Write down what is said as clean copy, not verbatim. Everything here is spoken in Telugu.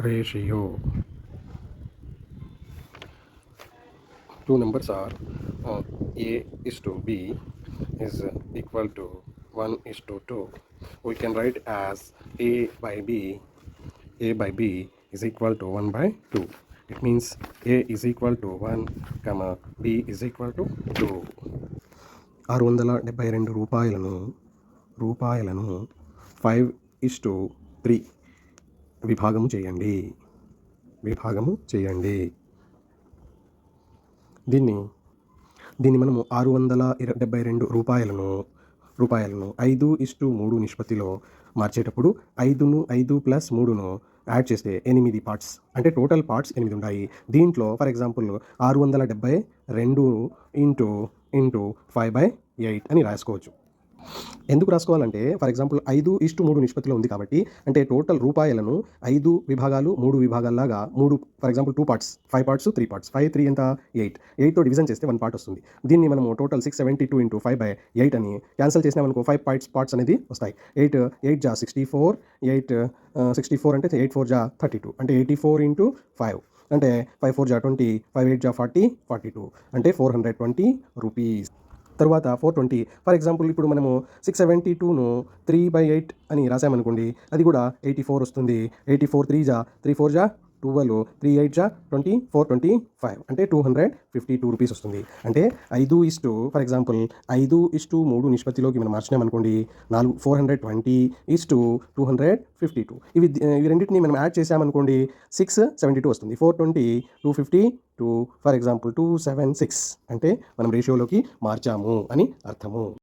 ratio. Two numbers are A is to B is equal to 1 is to 2. We can write as A by B is equal to 1 by 2. It means A is equal to 1, B is equal to 2. 672 రూపాయలను 5:3 విభాగము చేయండి. దీన్ని మనము 672 రూపాయలను 5:3 నిష్పత్తిలో మార్చేటప్పుడు 5 ప్లస్ 3ను యాడ్ చేస్తే 8 పార్ట్స్, అంటే టోటల్ పార్ట్స్ 8 ఉంటాయి. దీంట్లో ఫర్ ఎగ్జాంపుల్ 672 ఇంటూ 5/8 అని రాసుకోవచ్చు. ఎందుకు రాసుకోవాలంటే ఫర్ ఎగ్జాంపుల్ 5:3 నిష్పత్తిలో ఉంది కాబట్టి, అంటే టోటల్ రూపాయలను 5 విభాగాలు 3 విభాగాల్లాగా 3 for example 2 parts, 5 parts 3 parts, 5 3 ఎంత 8తో డివిజన్ చేస్తే 1 పార్ట్ వస్తుంది. దీన్ని మనము టోటల్ 672 ఇంటూ 5/8 అని క్యాన్సిల్ చేసినామనుకో 5 పార్ట్స్ అనేది వస్తాయి. 8 జా 64, 64 అంటే 8 4 జా 32, అంటే 84 ఇంటూ 5 అంటే 5 4 జా 20, 5 8 జా 40, 42 అంటే 420 రూపీస్. తర్వాత 420 ఫర్ ఎగ్జాంపుల్ ఇప్పుడు మనము 672ను 3/8 అని రాసామనుకోండి, అది కూడా 84 వస్తుంది. 84 3 జా 3 4 జా 12, 3 8 జా 20, 425 అంటే 252 రూపీస్ వస్తుంది. అంటే ఫర్ ఎగ్జాంపుల్ 5:3 నిష్పత్తిలోకి మనం మార్చినామనుకోండి, 420:252 ఇవి రెండింటిని మనం యాడ్ చేసామనుకోండి 672 వస్తుంది. 420 252 ఫర్ ఎగ్జాంపుల్ 276 అంటే మనం రేషియోలోకి మార్చాము అని అర్థము.